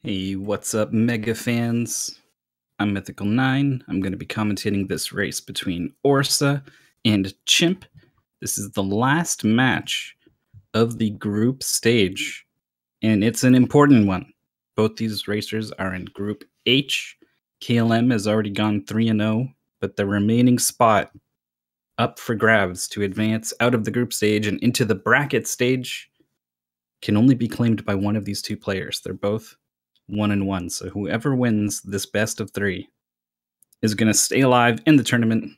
Hey, what's up, Mega fans? I'm Mythical9. I'm going to be commentating this race between Orrsa and Chimp. This is the last match of the group stage, and it's an important one. Both these racers are in Group H. KLM has already gone 3-0, but the remaining spot up for grabs to advance out of the group stage and into the bracket stage can only be claimed by one of these two players. They're both 1-1, so whoever wins this best of three is going to stay alive in the tournament,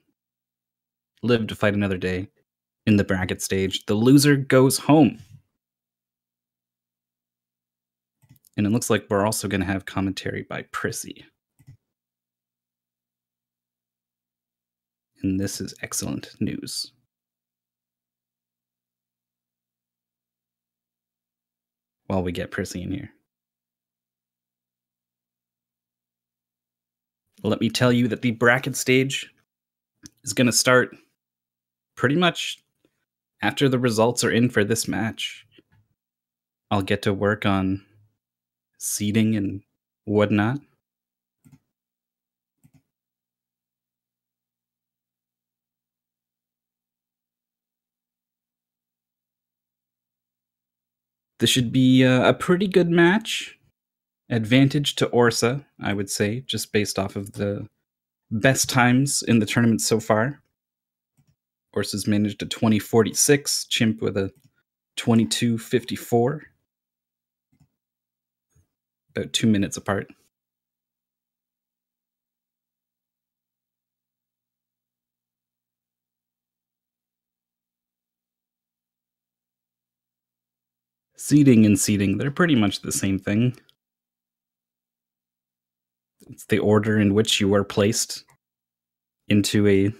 live to fight another day in the bracket stage. The loser goes home. And it looks like we're also going to have commentary by Prissy. And this is excellent news. While we get Prissy in here. Let me tell you that the bracket stage is going to start pretty much after the results are in for this match. I'll get to work on seeding and whatnot. This should be a pretty good match. Advantage to Orrsa, I would say, just based off of the best times in the tournament so far. Orrsa's managed a 20:46, Chimp with a 22:54. About 2 minutes apart. Seeding and seeding, they're pretty much the same thing. It's the order in which you are placed into a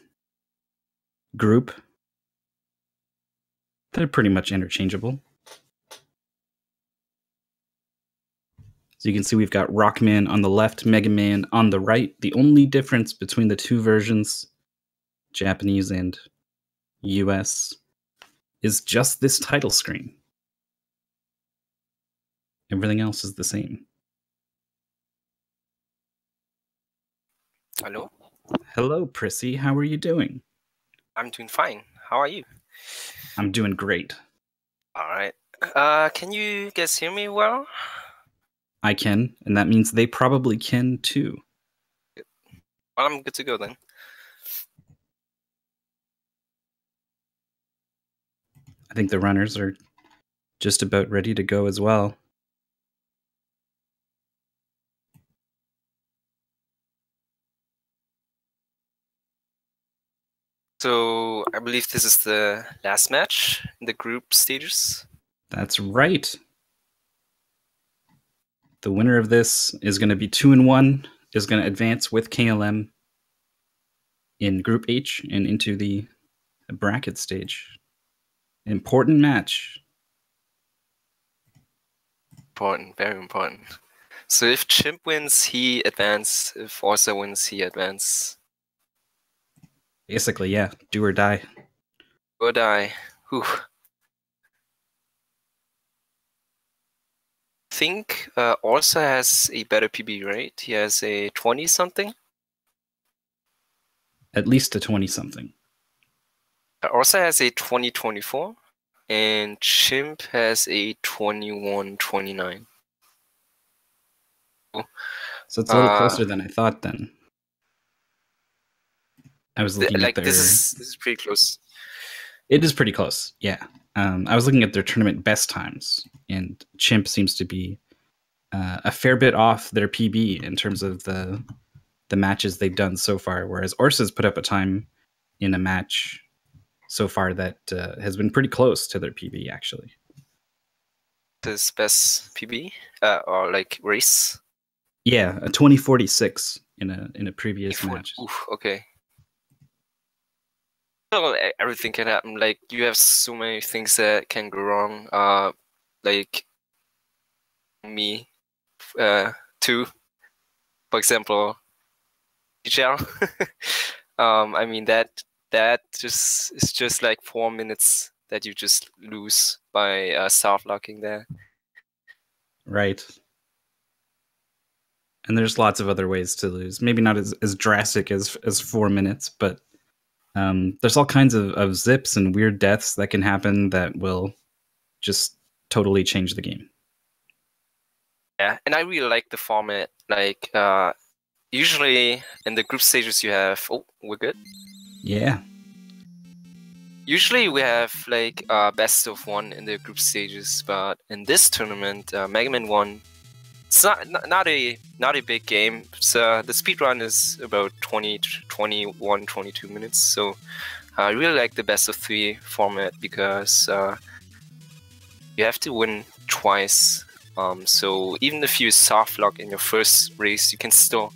group. They're pretty much interchangeable. So you can see we've got Rockman on the left, Mega Man on the right. The only difference between the two versions, Japanese and US, is just this title screen. Everything else is the same. Hello? Hello, Prissy. How are you doing? I'm doing fine. How are you? I'm doing great. Alright. Can you guys hear me well? I can, and that means they probably can too. Well, I'm good to go then. I think the runners are just about ready to go as well. So, I believe this is the last match in the group stages. That's right. The winner of this is going to be 2-1, is going to advance with KLM in Group H and into the bracket stage. Important match. Important, very important. So if Chimp wins, he advances. If Orrsa wins, he advances. Basically, yeah. Do or die. Do or die. Whew. I think Orrsa has a better PB, right? He has a 20-something? At least a 20-something. Orrsa has a 20-24, and Chimp has a 21-29. So it's a little closer than I thought then. I was looking at their... This is pretty close. It is pretty close, yeah. I was looking at their tournament best times, and Chimp seems to be a fair bit off their PB in terms of the matches they've done so far, whereas Orrsa's put up a time in a match so far that has been pretty close to their PB, actually. His best PB? Or like race? Yeah, a 20:46 in a previous match. Oof, okay. Well, everything can happen. Like, you have so many things that can go wrong. Like me, too. For example, gel. I mean that just is just like 4 minutes that you just lose by soft locking there. Right. And there's lots of other ways to lose. Maybe not as drastic as 4 minutes, but there's all kinds of zips and weird deaths that can happen that will just totally change the game. Yeah, and I really like the format. Like, usually in the group stages you have... Oh, we're good? Yeah. Usually we have like best of 1 in the group stages, but in this tournament, Mega Man 1, it's not a big game. So the speedrun is about 21, 22 minutes. So I really like the best of 3 format because you have to win twice. So even if you soft lock in your first race, you can still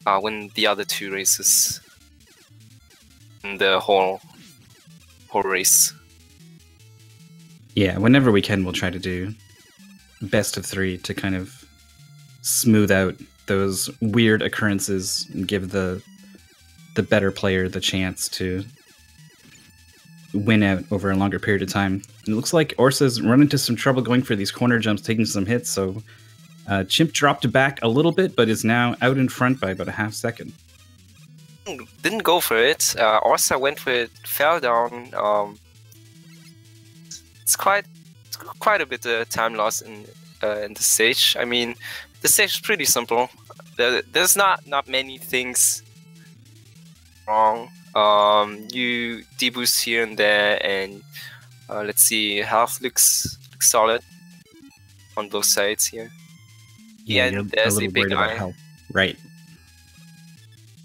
win the other 2 races in the whole race. Yeah, whenever we can, we'll try to do best of 3 to kind of smooth out those weird occurrences and give the better player the chance to win out over a longer period of time. And it looks like Orrsa's run into some trouble going for these corner jumps, taking some hits, so Chimp dropped back a little bit, but is now out in front by about a half second. Didn't go for it. Orrsa went for it, fell down. It's quite a bit of time loss in the stage. I mean, the stage is pretty simple. There's not many things wrong. You deboost here and there, and let's see, health looks solid on both sides here. Yeah, you're there's a little worried about health. Right.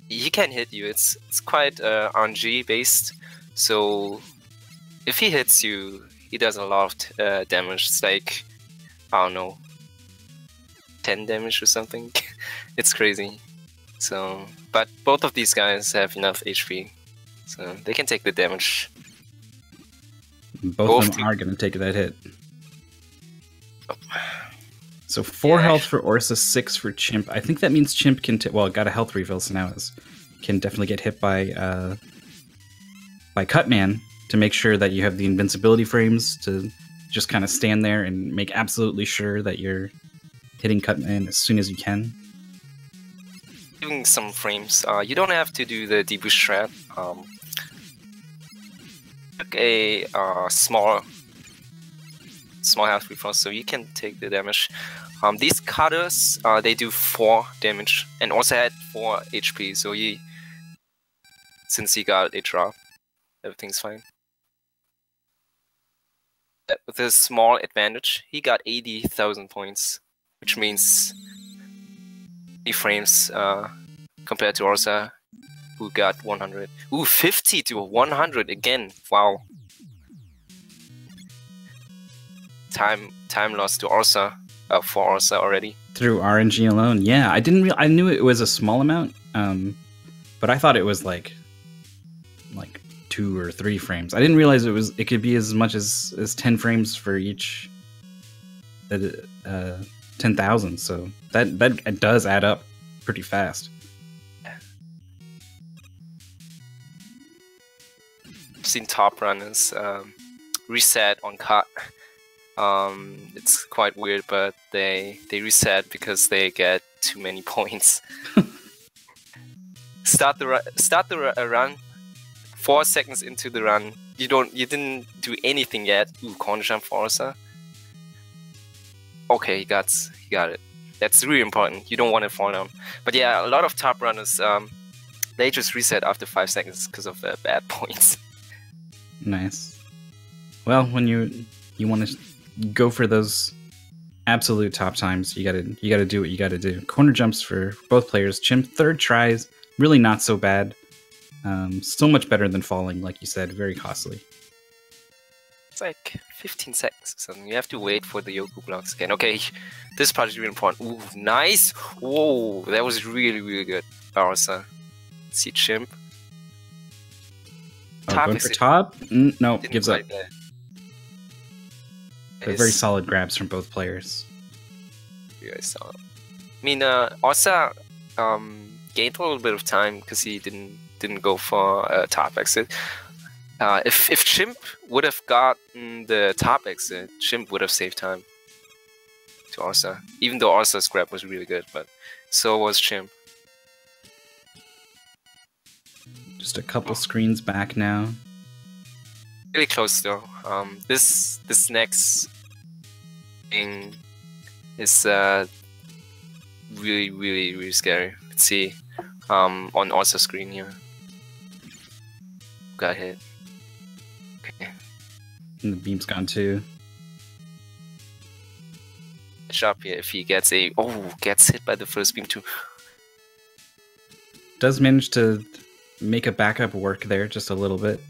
He can hit you. It's quite RNG based. So if he hits you, he does a lot of damage. It's like, I don't know, 10 damage or something. It's crazy. So, but both of these guys have enough HP, so they can take the damage. Both of them are going to take that hit. Oh. So 4 health for Orrsa, 6 for Chimp. I think that means Chimp can... well, got a health refill, so now can definitely get hit by Cutman to make sure that you have the invincibility frames to just kind of stand there and make absolutely sure that you're hitting Cutman as soon as you can. Giving some frames. You don't have to do the deboost strat. Like a small health refill, so you can take the damage. These cutters, they do 4 damage, and also had 4 HP. So since he got a drop, everything's fine. With a small advantage, he got 80,000 points, which means 3 frames compared to Orrsa, who got 100. Ooh, 50 to 100 again! Wow. Time lost to Orrsa, for Orrsa already. Through RNG alone, yeah. I knew it was a small amount, but I thought it was like 2 or 3 frames. I didn't realize it could be as much as 10 frames for each 10,000. So that does add up pretty fast. I've seen top runners reset on cut. It's quite weird, but they reset because they get too many points. Start the run. 4 seconds into the run, you didn't do anything yet. Ooh, corner jump for Orrsa. Okay, he got it. That's really important. You don't want to fall down. But yeah, a lot of top runners, they just reset after 5 seconds because of the bad points. Nice. Well, when you want to go for those absolute top times, you gotta do what you gotta do. Corner jumps for both players. Chimp 3rd tries, really not so bad. So much better than falling, like you said. Very costly. It's like 15 seconds or something. You have to wait for the Yoku blocks again. Okay, this part is really important. Ooh, nice! Whoa, that was really, really good. Orrsa. See Chimp. Going for top? No, gives up. Very solid grabs from both players. Very solid. I mean, Orrsa gained a little bit of time because he didn't go for a top exit. If Chimp would have gotten the top exit, Chimp would have saved time to Orrsa. Even though Orrsa's grab was really good, but So was Chimp. Just a couple screens back now. Really close though. This next thing is really scary. Let's see. On Orrsa screen here. Got hit. Okay. And the beam's gone too. Sharp here if he gets gets hit by the first beam too. Does manage to make a backup work there just a little bit.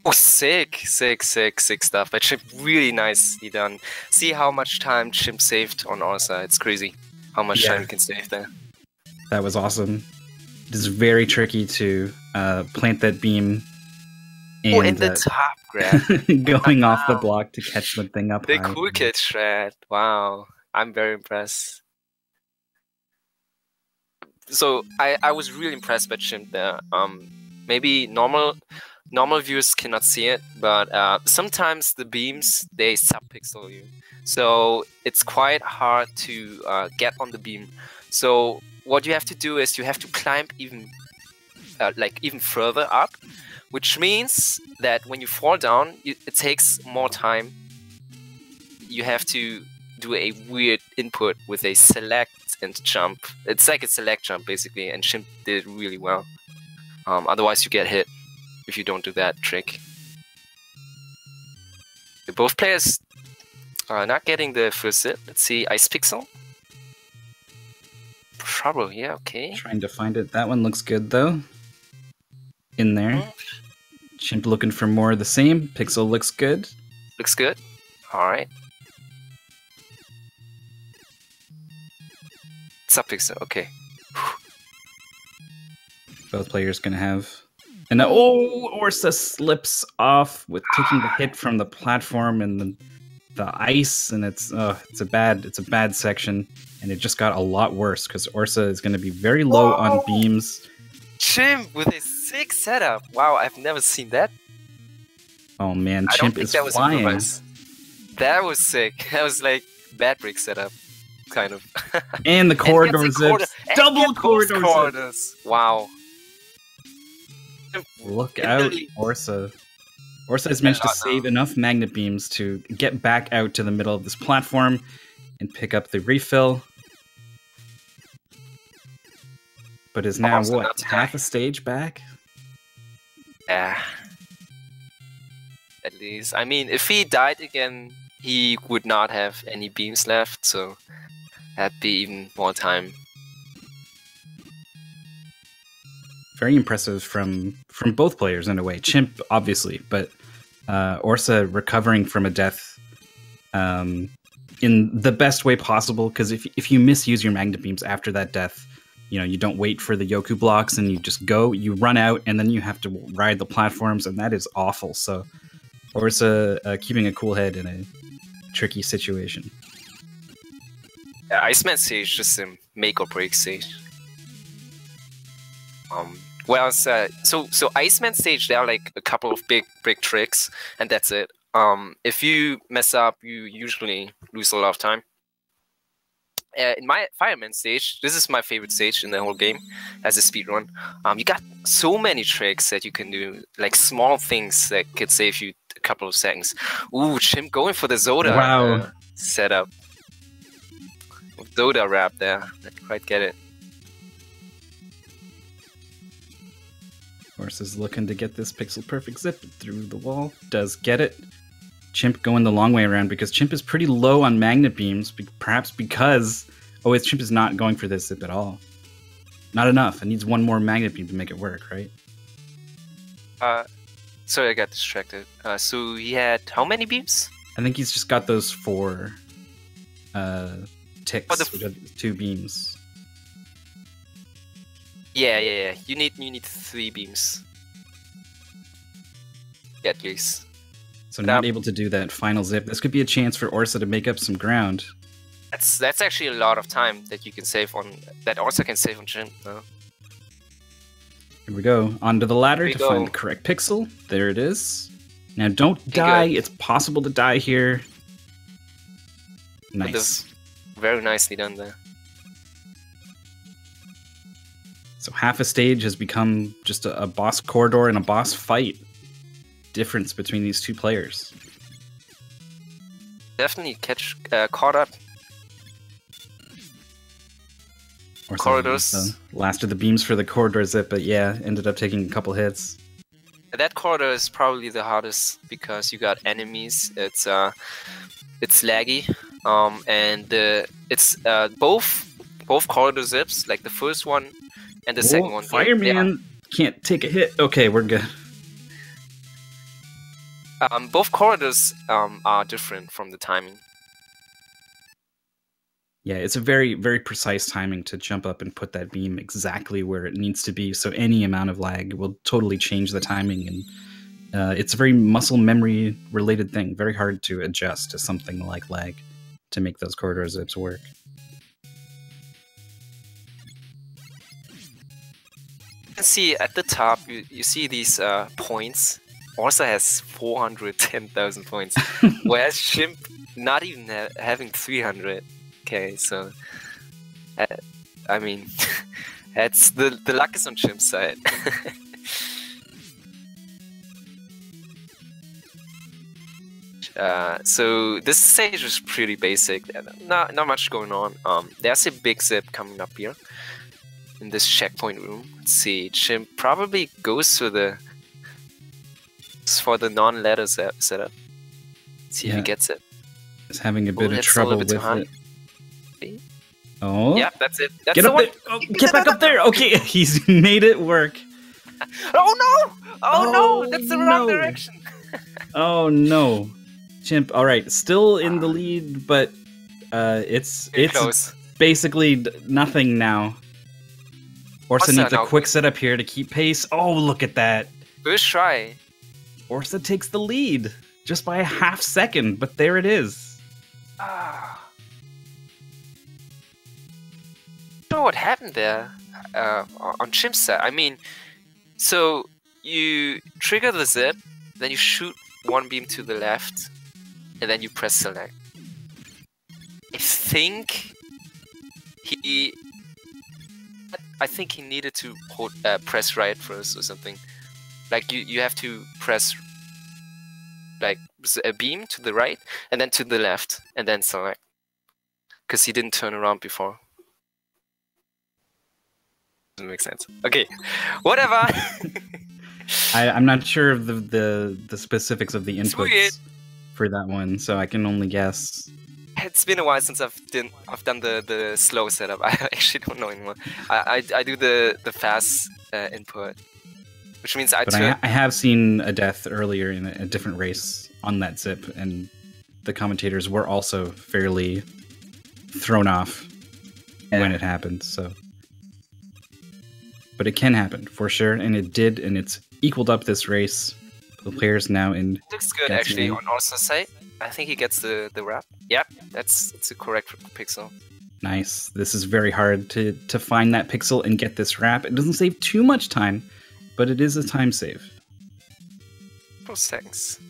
Oh, sick stuff. But Chimp, really nicely done. See how much time Chimp saved on Orrsa. It's crazy how much time you can save there. That was awesome. It is very tricky to plant that beam. And the top grab. Going off the block to catch the thing up the high. cool kid shred. Wow. I'm very impressed. So I was really impressed by Chimp there. Maybe normal viewers cannot see it, but sometimes the beams, they subpixel you. So it's quite hard to get on the beam. So what you have to do is you have to climb even further up, which means that when you fall down, it takes more time. You have to do a weird input with a select and jump. It's like a select jump basically, and Chimp did it really well. Otherwise you get hit if you don't do that trick. Both players are not getting the first hit. Let's see, Ice Pixel. Trouble, yeah, okay. Trying to find it. That one looks good though. In there. Chimp looking for more of the same. Pixel looks good. Looks good. Alright. Subpixel, okay. Both players gonna have. And Orrsa slips off with taking the hit from the platform and the ice, and it's a bad section, and it just got a lot worse because Orrsa is going to be very low on beams. Chimp with a sick setup. Wow, I've never seen that. Oh man, Chimp is flying. That was sick. That was like bad brick setup, kind of. And the corridor zips. Double corridor zips. Wow. Look out, Orrsa. Orrsa has managed to save enough magnet beams to get back out to the middle of this platform and pick up the refill. But is now, what, half a stage back? Yeah. At least. I mean, if he died again, he would not have any beams left, so that'd be even more time. Very impressive from both players in a way. Chimp, obviously, but Orrsa recovering from a death in the best way possible, because if you misuse your magnet beams after that death, you don't wait for the Yoku blocks and you just go, you run out, and then you have to ride the platforms, and that is awful. So Orrsa keeping a cool head in a tricky situation. Yeah, Iceman stage just a make or break stage. Well, so Iceman stage, there are like a couple of big brick tricks, and that's it. If you mess up, you usually lose a lot of time. In my Fireman stage, this is my favorite stage in the whole game as a speedrun. You got so many tricks that you can do, like small things that could save you a couple of seconds. Ooh, Chimp going for the Zoda setup. Zoda wrap there. Didn't quite get it. Orrsa's looking to get this pixel perfect zip through the wall. Does get it. Chimp going the long way around because Chimp is pretty low on magnet beams, perhaps because... Oh, Chimp is not going for this zip at all. Not enough. It needs one more magnet beam to make it work, right? Sorry, I got distracted. So he had how many beams? I think he's just got those 4 ticks, 2 beams. Yeah. You need 3 beams. Yeah, at least. So not able to do that final zip. This could be a chance for Orrsa to make up some ground. That's actually a lot of time that you can save on that Orrsa can save on Chimp. No? Here we go. Onto the ladder to find the correct pixel. There it is. Now don't die. It's possible to die here. Nice. Very nicely done there. So half a stage has become just a boss corridor and a boss fight. Difference between these two players. Definitely caught up. Or Corridors. Last of the beams for the corridor zip, but yeah, ended up taking a couple hits. That corridor is probably the hardest because you got enemies. It's laggy, and it's both corridor zips, like the first one and the second one. Fireman can't take a hit. Okay, we're good. Both corridors are different from the timing. Yeah, it's a very, very precise timing to jump up and put that beam exactly where it needs to be. So any amount of lag will totally change the timing. And it's a very muscle memory related thing. Very hard to adjust to something like lag to make those corridor zips work. You can see at the top, you see these points. Orrsa has 410,000 points, whereas Chimp not even having 300. Okay, so I mean, that's the luck is on Chimp's side. So this stage is pretty basic. Not much going on. There's a big zip coming up here in this checkpoint room. Let's see. Chimp probably goes for the non-ladder setup. Let's see if he gets it. He's having a bit of trouble with it. Oh. Yeah, that's it. That's get up there. Oh, get back up there. Okay, he's made it work. Oh no! Oh no! That's the wrong direction. Oh no. Chimp, all right, still in the lead, but it's close. Basically nothing now. Orrsa needs a quick setup here to keep pace. Oh, look at that. First try. Orrsa takes the lead just by a half second, but there it is. I don't know what happened there on Chimp's side. I mean, so you trigger the zip, then you shoot one beam to the left, and then you press select. I think he needed to hold, press right first or something. Like you have to press like a beam to the right and then to the left and then select, because he didn't turn around before. Doesn't make sense. Okay, whatever. I'm not sure of the specifics of the inputs for that one, so I can only guess. It's been a while since I've done the slow setup. I actually don't know anymore. I do the fast input, which means I have seen a death earlier in a different race on that zip, and the commentators were also fairly thrown off when it happened. So, but it can happen for sure, and it did, and it's equaled up this race. The players now in. Looks good actually on Orrsa's side. I think he gets the wrap. Yep, it's a correct pixel. Nice. This is very hard to find that pixel and get this wrap. It doesn't save too much time, but it is a time save. 4 seconds.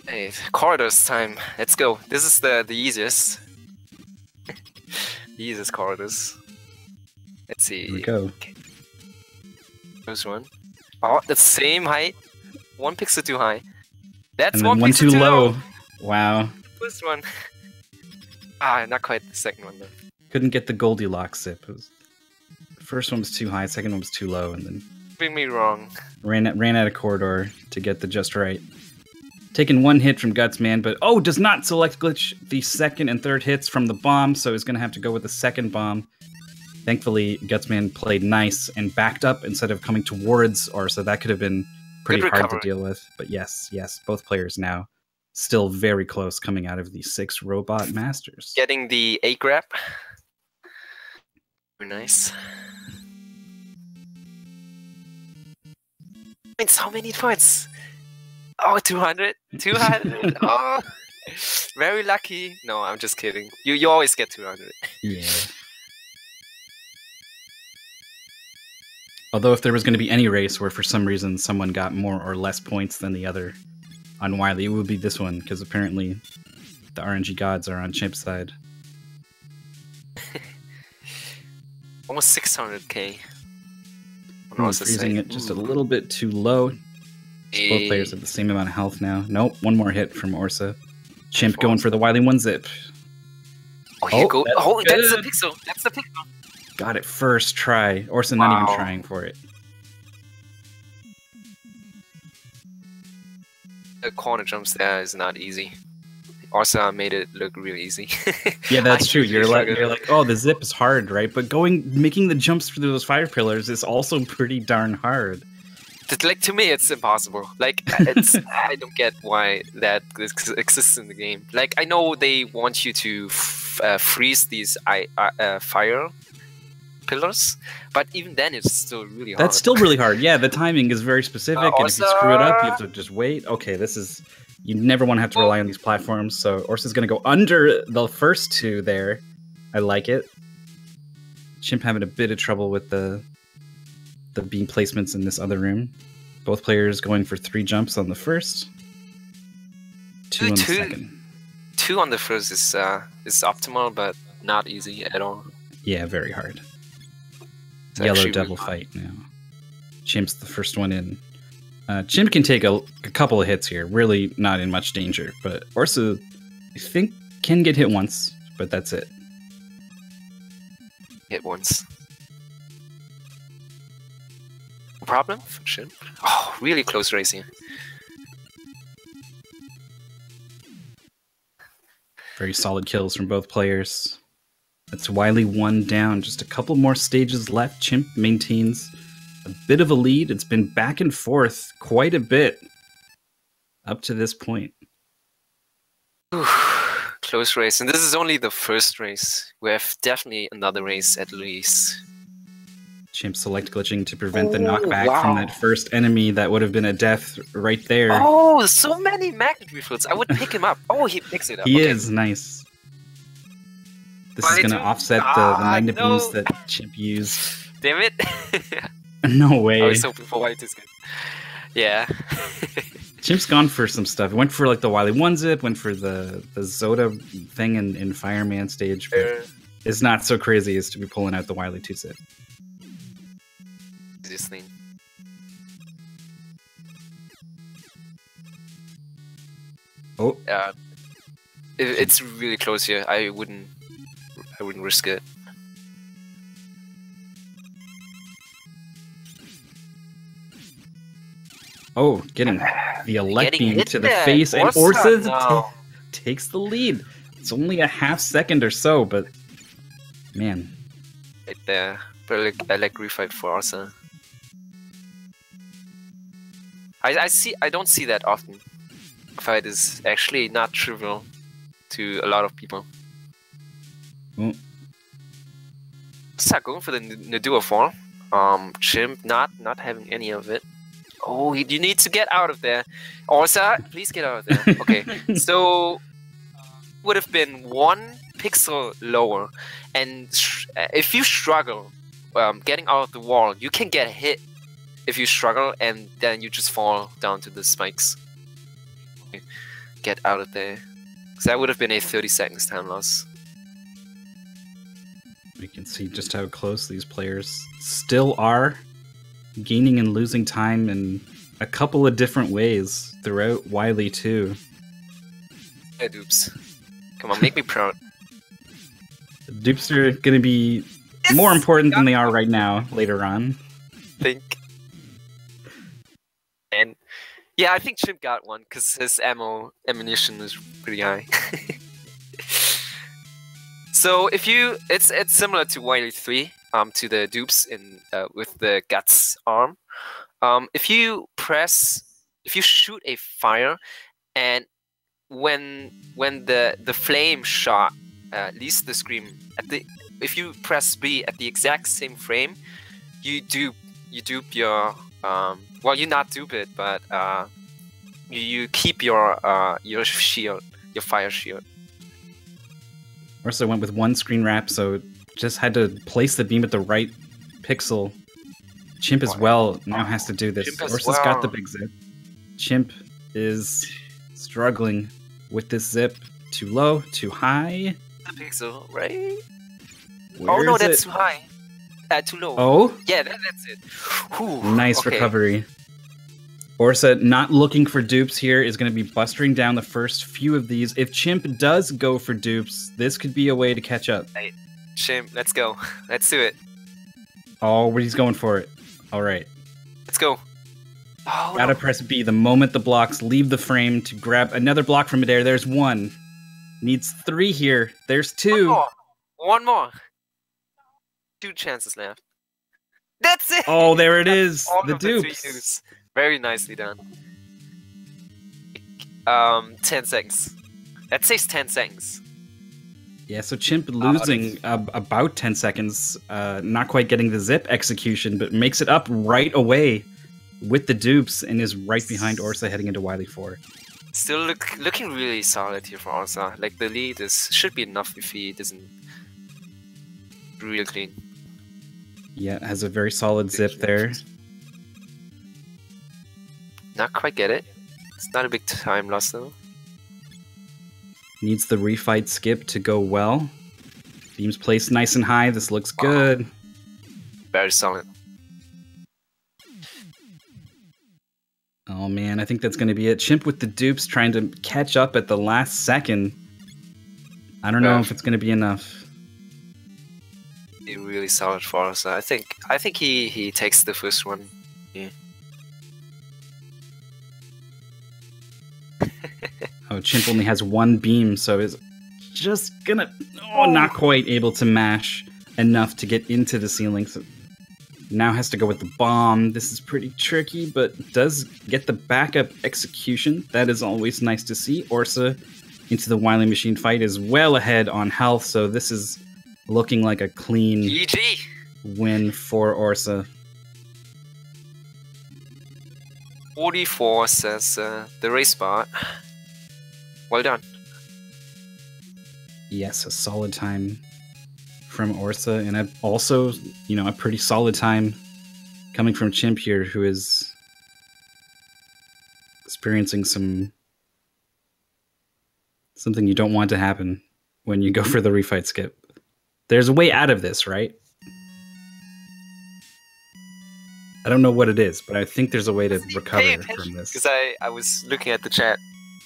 Hey, corridors time. Let's go. This is the easiest. The easiest corridors. Let's see. Here we go. Okay. First one. Oh, the same height. 1 pixel too high. That's one pixel too low. Wow. First one. Not quite the second one though. Couldn't get the Goldilocks zip. The first one was too high, second one was too low, and then Bring me wrong. Ran out of corridor to get the just right. Taking 1 hit from Gutsman, but does not select glitch the second and third hits from the bomb, so he's gonna have to go with the second bomb. Thankfully, Gutsman played nice and backed up instead of coming towards Orrsa. That could have been pretty hard to deal with. But yes, both players now still very close coming out of the 6 robot masters. Getting the A grab. Very nice. It's how many points? Oh, 200? 200? Oh, very lucky. No, I'm just kidding. You always get 200. Yeah. Although if there was going to be any race where for some reason someone got more or less points than the other on Wily, it would be this one, because apparently the RNG gods are on Chimp's side. Almost 600k. Freezing it just a little bit too low. Both players have the same amount of health now. Nope, one more hit from Orrsa. Chimp going for the Wily 1 zip. Oh, here you go. Oh, that's the pixel. That's the pixel. Got it first try. Orrsa not even trying for it. The corner jumps there is not easy. Orrsa made it look really easy. Yeah, that's true. You're like, oh, the zip is hard, right? But making the jumps through those fire pillars is also pretty darn hard. Like, to me, it's impossible. Like, I don't get why that exists in the game. Like, I know they want you to freeze these fire pillars, but even then, it's still really hard. That's still really hard. Yeah, the timing is very specific, and if you screw it up, you have to just wait. Okay, you never want to have to rely on these platforms, so Orrsa's going to go under the first two there. I like it. Chimp having a bit of trouble with the beam placements in this other room. Both players going for 3 jumps on the first, 2 on the second. 2 on the first is optimal, but not easy at all. Yeah, very hard. It's Yellow devil really fight now. Chimp's the first one in. Chimp can take a couple of hits here, really not in much danger, but Orrsa, I think, can get hit once, but that's it. Hit once. Problem for Chimp? Oh, really close race here. Very solid kills from both players. That's Wily 1 down. Just a couple more stages left. Chimp maintains a bit of a lead. It's been back and forth quite a bit up to this point. Close race. And this is only the first race. We have definitely another race at least. Chimp select glitching to prevent the knockback from that first enemy. That would have been a death right there. Oh, so many magnet refills. I would pick him up. Oh, he picks it up. He is nice. This is going to offset the magnet beams that Chimp used. Damn it. No way. I was hoping for White is good. Yeah. Chimp's gone for some stuff. Went for like the Wily 1 zip, went for the Zoda thing in Fireman stage. But it's not so crazy as to be pulling out the Wily 2 zip. This thing. Oh. It's really close here. I wouldn't risk it. Oh, getting the elect beam to the face, and Orrsa takes the lead. It's only a half second or so, but man. Right there. But I like refight for Orrsa. I don't see that often. Fight is actually not trivial to a lot of people. Start going for the Nadua form. Chimp not having any of it. Oh, you need to get out of there. Orrsa, please get out of there. Okay, so would have been 1 pixel lower, and if you struggle getting out of the wall, you can get hit if you struggle, and then you just fall down to the spikes. Okay. Get out of there. So that would have been a 30 seconds time loss. We can see just how close these players still are, gaining and losing time in a couple of different ways throughout Wily 2. Hey, Dupes. Come on, make me proud. The Dupes are going to be more important than they are right now, later on. Think. And yeah, I think Chimp got one because his ammunition is pretty high. So if it's similar to Wily 3, to the dupes in with the guts arm. If you shoot a fire, and when the flame shot leaves the screen if you press B at the exact same frame, you dupe your well, you not dupe it, but you keep your shield, your fire shield. Orrsa went with 1 screen wrap, so just had to place the beam at the right pixel. Chimp as well now has to do this. Orrsa's got the big zip. Chimp is struggling with this zip. Too low, too high. The pixel, right? Where oh no, that's too high. Too low. Oh? Yeah, that's it. Whew, Nice okay. recovery. Orrsa, not looking for dupes here, is going to be bustering down the first few of these. If Chimp does go for dupes, this could be a way to catch up. Hey, Chimp, let's go. Let's do it. Oh, he's going for it. All right. Let's go. Oh, Gotta press B the moment the blocks leave the frame to grab another block from midair. There's one. Needs 3 here. There's 2. One more. 2 chances left. That's it! Oh, there it is. All The of the 3 dupes. dupes. Very nicely done. 10 seconds. That saves 10 seconds. Yeah, so Chimp losing about 10 seconds. Not quite getting the zip execution, but makes it up right away with the dupes and is right behind Orrsa heading into Wily 4. Still looking really solid here for Orrsa. Like, the lead should be enough if he doesn't real clean. Yeah, has a very solid zip there. Not quite get it. It's not a big time loss though. Needs the refight skip to go well. Beams placed nice and high. This looks good. Very solid. Oh man, I think that's going to be it. Chimp with the dupes trying to catch up at the last second. I don't know if it's going to be enough. Really solid for us. I think he takes the first one. Yeah. Oh, Chimp only has 1 beam, so is just gonna not quite able to mash enough to get into the ceiling. So now has to go with the bomb. This is pretty tricky, but does get the backup execution. That is always nice to see. Orrsa into the Wily Machine fight is well ahead on health, so this is looking like a clean GG win for Orrsa. 44 says the race bot. Well done. Yes, a solid time from Orrsa, and also, a pretty solid time coming from Chimp here, who is experiencing something you don't want to happen when you go for the refight skip. There's a way out of this, right? I don't know what it is, but I think there's a way to recover from this. Because I was looking at the chat.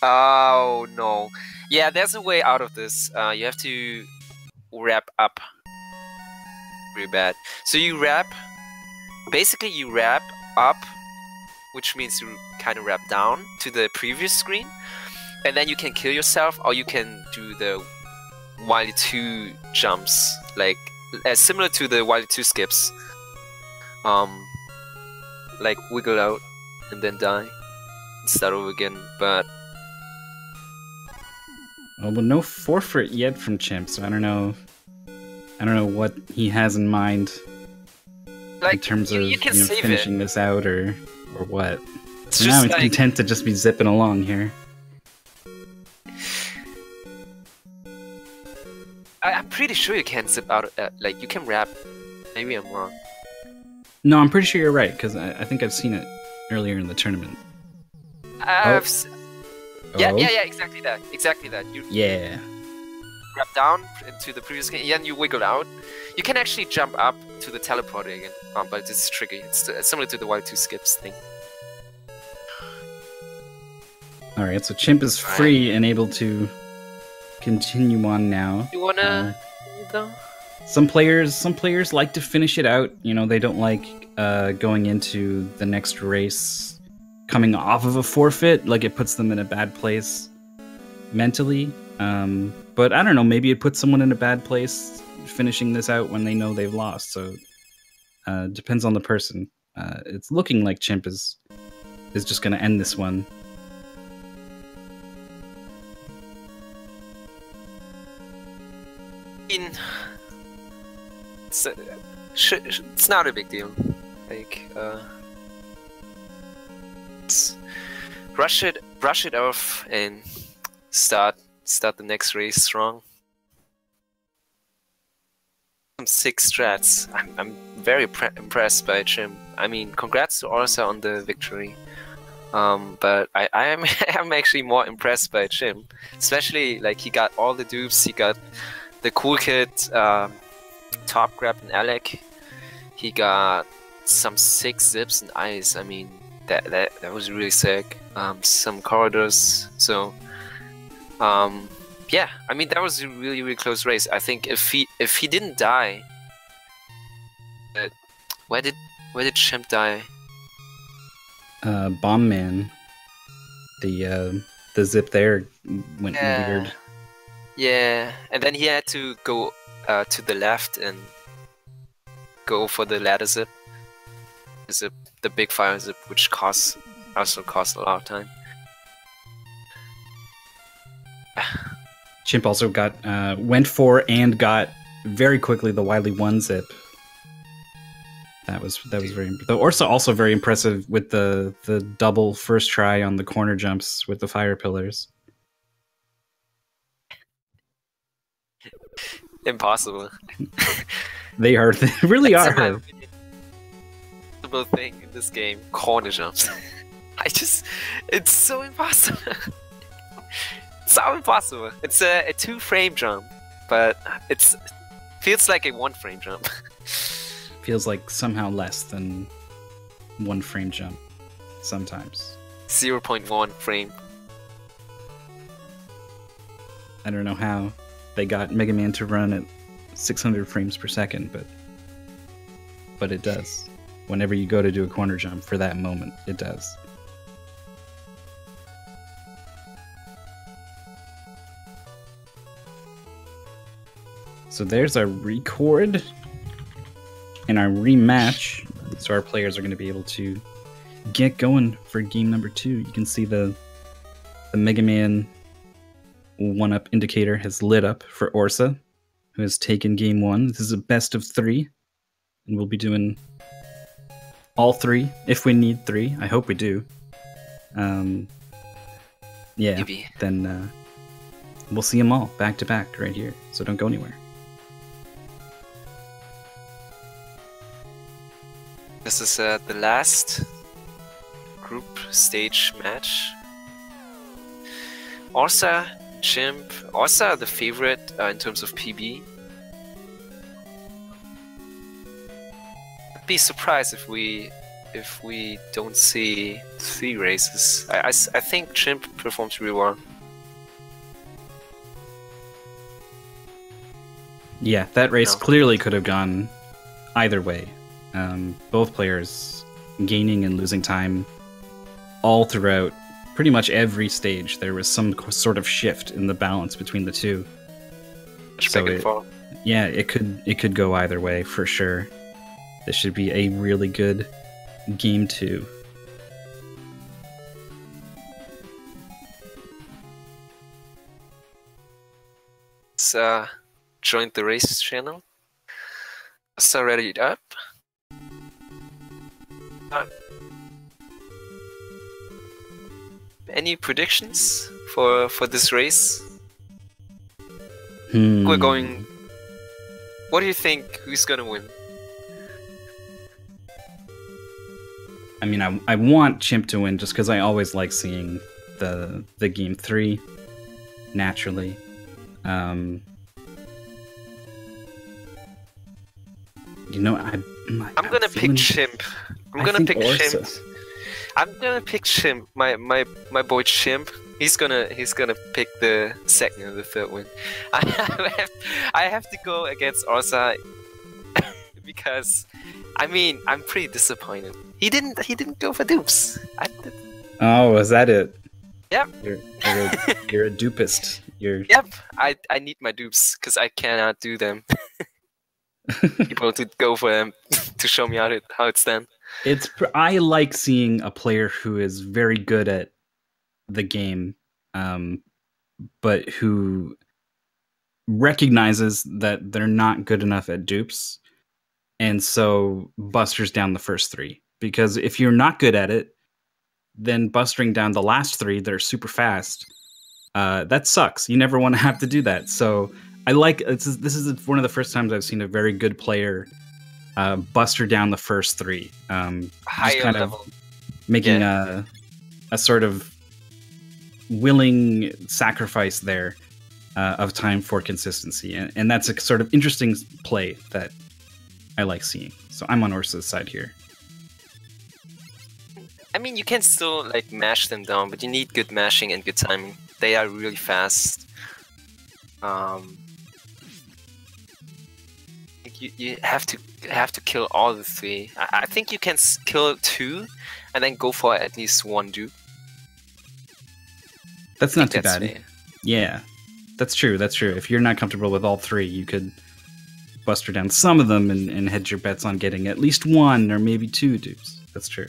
Oh no. Yeah, there's a way out of this. You have to wrap up. Really bad. So you wrap up, which means you kind of wrap down to the previous screen, and then you can kill yourself, or you can do the Wily 2 jumps, like similar to the Wily 2 skips. Like wiggle out and then die and start over again, but well, no forfeit yet from Chimp, so I don't know what he has in mind, like, in terms of finishing this out or what. So now he's content to just be zipping along here. I'm pretty sure you can zip out. Like you can wrap. Maybe I'm wrong. No, I'm pretty sure you're right, because I think I've seen it earlier in the tournament. Yeah, exactly that. You wrap down into the previous game, and you wiggle out. You can actually jump up to the teleporter again, but it's tricky. It's similar to the Wily 2 skips thing. Alright, so Chimp is free and able to continue on now. You wanna go? Some players like to finish it out. They don't like going into the next race coming off of a forfeit. Like, it puts them in a bad place mentally. But I don't know, maybe it puts someone in a bad place finishing this out when they know they've lost. So depends on the person. It's looking like Chimp is just going to end this one. It's not a big deal. Like, brush it off and start the next race strong. Some 6 strats. I'm very impressed by Chimp. I mean, congrats to Orrsa on the victory. But I'm actually more impressed by Chimp. Especially, like, he got all the dupes. He got the cool kit, top grab and Alec. he got some 6 zips and ice. I mean, that was really sick. Some corridors. So, yeah. I mean, that was a really close race. I think if he didn't die, where did Chimp die? Bomb Man. The zip there went weird. Yeah, and then he had to go to the left and go for the ladder zip. The big fire zip, which also costs a lot of time. Chimp also got went for and got very quickly the Wily 1 zip. That was very. The Orrsa also very impressive with the double first try on the corner jumps with the fire pillars. Impossible. They really are. Impossible thing in this game, corner jumps. It's so impossible. So impossible. It's a 2-frame jump, but it feels like a 1-frame jump. Feels like somehow less than 1-frame jump sometimes. 0.1 frame. I don't know how they got Mega Man to run at 600 frames per second, but it does. Whenever you go to do a corner jump for that moment, it does. So there's our record and our rematch. So our players are going to be able to get going for game number 2. You can see the Mega Man 1-up indicator has lit up for Orrsa, who has taken game 1. This is a best of 3, and we'll be doing all 3 if we need 3. I hope we do. Yeah, Maybe. Then we'll see them all back to back right here. So don't go anywhere. This is the last group stage match. Orrsa, Chimp. Orrsa the favorite in terms of PB. I'd be surprised if we don't see 3 races. I think Chimp performs really well. Yeah, that race clearly could have gone either way. Both players gaining and losing time all throughout pretty much every stage. There was some sort of shift in the balance between the two. Yeah, it could go either way for sure. This should be a really good game 2. Let's join the race channel. So ready it up. Any predictions for this race? We're going. What do you think? Who's gonna win? I mean, I want Chimp to win just because I always like seeing the game 3 naturally. I'm gonna pick Chimp. I'm gonna pick Chimp. I'm gonna pick Chimp. My boy Chimp. He's gonna pick the second or the third win. I have to go against Orrsa because I mean I'm pretty disappointed. He didn't go for dupes. Oh, is that it? Yep. You're a dupist. Yep. I need my dupes because I cannot do them. People to go for them to show me how it's done. I like seeing a player who is very good at the game, but who recognizes that they're not good enough at dupes, and so busters down the first 3. Because if you're not good at it, then bustering down the last 3 that are super fast, that sucks. You never want to have to do that. So I like this is one of the first times I've seen a very good player buster down the first 3. Just kind of making a sort of willing sacrifice there of time for consistency, and that's a sort of interesting play that I like seeing. So I'm on Orsa's side here. I mean, you can still like mash them down, but you need good mashing and good timing. They are really fast. You have to kill all the 3. I think you can kill 2, and then go for at least 1 dupe. That's not too bad. Fair. Yeah, that's true. That's true. If you're not comfortable with all 3, you could buster down some of them and hedge your bets on getting at least 1 or maybe 2 dupes. That's true.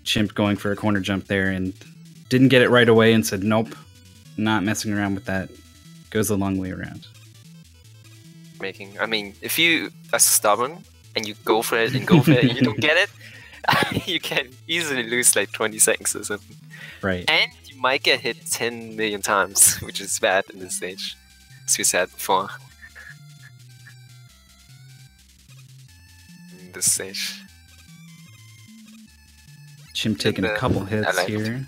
Chimp going for a corner jump there and didn't get it right away and said, nope, not messing around with that. Goes a long way around. I mean, if you are stubborn and you go for it and go for it and you don't get it, you can easily lose like 20 seconds or something. Right. And you might get hit 10 million times, which is bad in this stage, as we said before. In this stage. Chimp taking a couple hits here.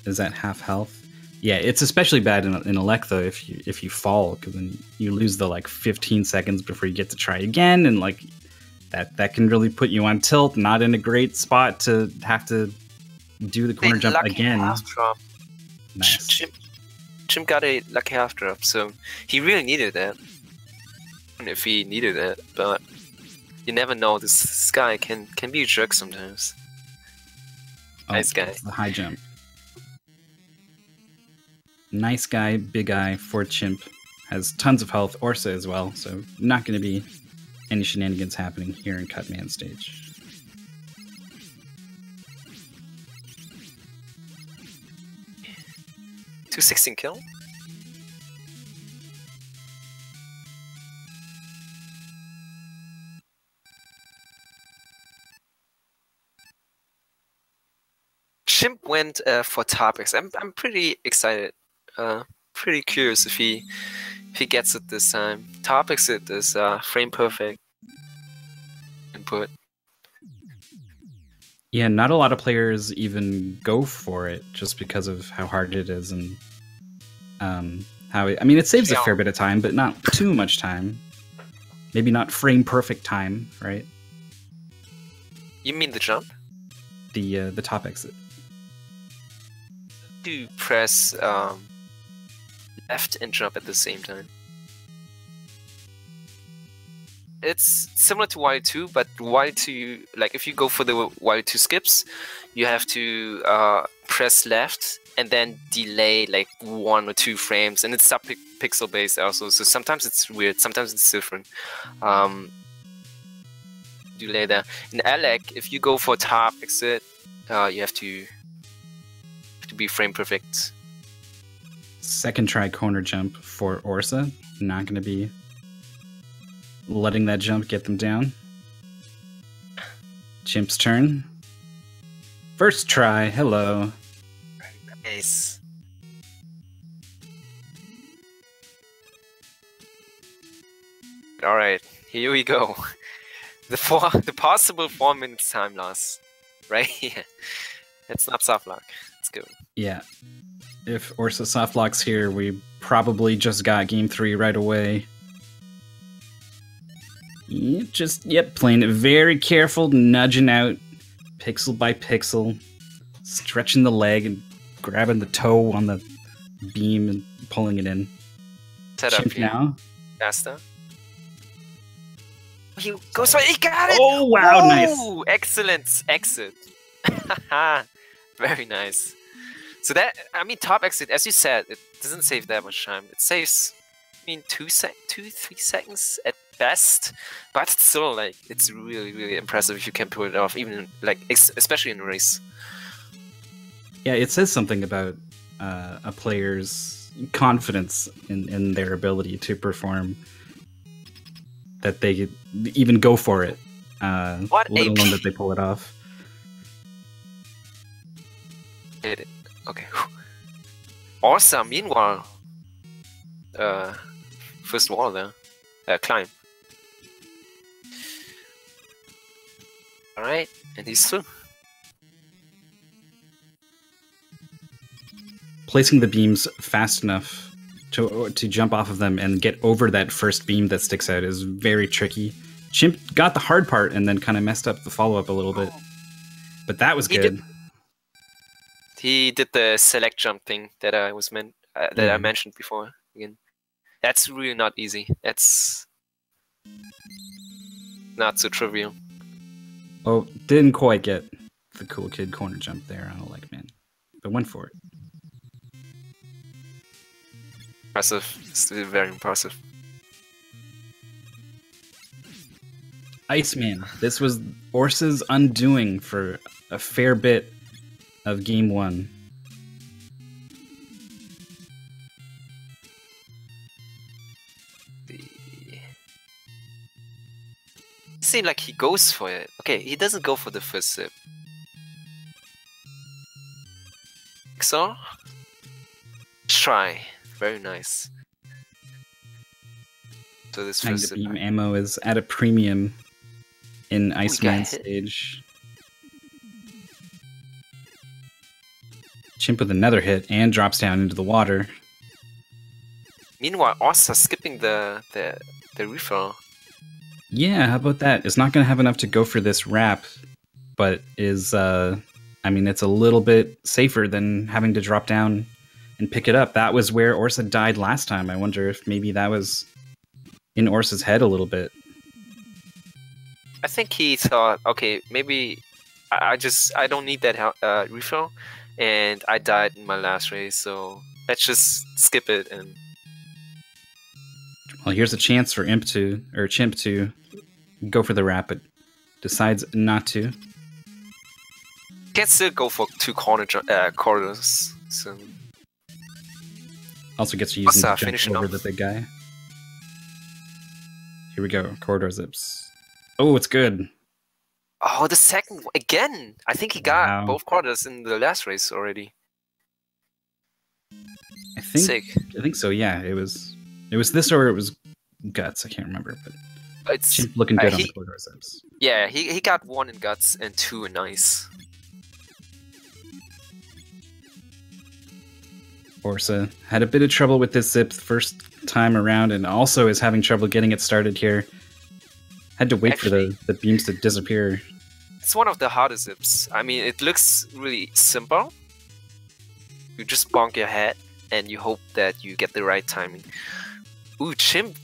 Is that half health? Yeah, it's especially bad in Electho if you fall, because then you lose the like 15 seconds before you get to try again, and like that can really put you on tilt. Not in a great spot to have to do the corner jump again. Half drop. Nice. Chimp got a lucky half drop, so he really needed that. And if he needed it, but you never know. This guy can be a jerk sometimes. Oh, nice guy. The high jump. Nice guy, big eye for Chimp. Has tons of health. Orrsa as well, so not going to be any shenanigans happening here in Cutman stage. .216 kill. Chimp went for topics. I'm pretty excited. Pretty curious if he gets it this time. Topics it is frame perfect input. Yeah, not a lot of players even go for it just because of how hard it is and how it, I mean, it saves a fair bit of time, but not too much time. Maybe not frame perfect time, right? You mean the jump? The top exit. To press left and jump at the same time. It's similar to Y2, but Y2, like if you go for the Y2 skips, you have to press left and then delay like 1 or 2 frames, and it's sub-pixel based also, so sometimes it's weird, sometimes it's different. Delay there. In Alec, if you go for top exit, you have to be frame perfect. Second try corner jump for Orrsa. Not going to be letting that jump get them down. Chimp's turn. First try. Hello. Nice. All right, here we go. The possible 4 minutes time loss, right here. It's not soft lock. Let's go. Yeah. If Orrsa soft locks here, we probably just got game 3 right away. Yep, playing it very careful, nudging out pixel by pixel, stretching the leg and grabbing the toe on the beam and pulling it in. Set up now. Faster. He goes for it. He got it! Oh, wow, nice. Excellent exit. Very nice. So that, I mean, top exit, as you said, it doesn't save that much time. It saves, I mean, 3 seconds at best, but it's still like, it's really, really impressive if you can pull it off, even like, especially in a race. Yeah, it says something about a player's confidence in their ability to perform, that they even go for it, let alone that they pull it off. Hit it. Okay. Orrsa, meanwhile, first wall there, climb. All right, and he's through. Placing the beams fast enough to jump off of them and get over that first beam that sticks out is very tricky. Chimp got the hard part and then kind of messed up the follow-up a little bit. But that was good. He did the select jump thing that I I mentioned before. Again, that's really not easy. That's not so trivial. Oh, didn't quite get the cool kid corner jump there. I don't like, man. But went for it. Impressive. Still very impressive. Iceman. This was Orrsa's undoing for a fair bit of game 1. Seems like he goes for it. Okay, he doesn't go for the first zip. So, try. Very nice. So this first zip. Beam ammo is at a premium in Iceman stage. Chimp with another hit and drops down into the water. Meanwhile, Orrsa skipping the refill. Yeah, how about that? It's not going to have enough to go for this wrap, but is, I mean, it's a little bit safer than having to drop down and pick it up. That was where Orrsa died last time. I wonder if maybe that was in Orsa's head a little bit. I think he thought, okay, maybe I don't need that refill, and I died in my last race, so let's just skip it. And well, here's a chance for Chimp to go for the wrap, but decides not to. Can still go for 2 corners. So also gets to use him to jump over the big guy. Here we go, corridor zips. Oh, it's good. Oh, the second one again. I think he got both quarters in the last race already. I think so. Yeah, it was this or it was guts. I can't remember, but it's Chimp looking good on the corridor zips. Yeah, he got 1 in guts and 2 in ice. Orrsa had a bit of trouble with this zip first time around, and also is having trouble getting it started here. Had to wait for the beams to disappear. It's one of the hardest zips. I mean, it looks really simple. You just bonk your head, and you hope that you get the right timing. Ooh, Chimp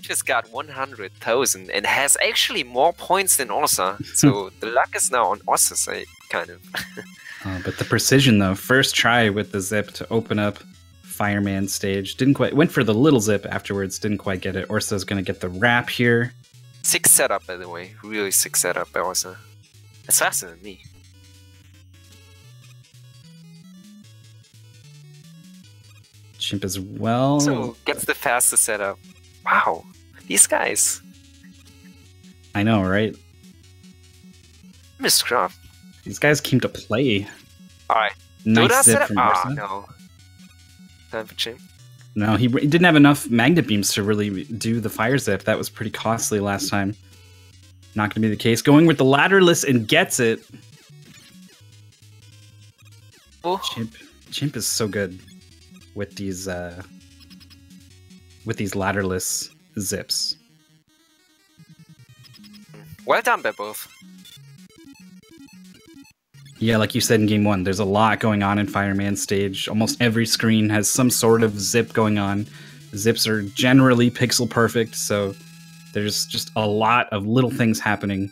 just got 100,000 and has actually more points than Orrsa. So the luck is now on Orsa's side, kind of. But the precision, though. First try with the zip to open up Fireman stage. Didn't quite. Went for the little zip afterwards. Didn't quite get it. Orsa's going to get the wrap here. 6 setup, by the way. Really 6 setup by Orrsa. That's faster than me. Chimp as well. So gets the fastest setup. Wow, these guys. I know, right? Miss Craft. These guys came to play. Alright. Nice zip from Orrsa. No. Time for Chimp. No, he didn't have enough magnet beams to really do the fire zip. That was pretty costly last time. Not going to be the case. Going with the ladderless and gets it. Oh. Chimp is so good with these ladderless zips. Well done by both. Yeah, like you said in game 1, there's a lot going on in Fireman stage. Almost every screen has some sort of zip going on. Zips are generally pixel perfect, so there's just a lot of little things happening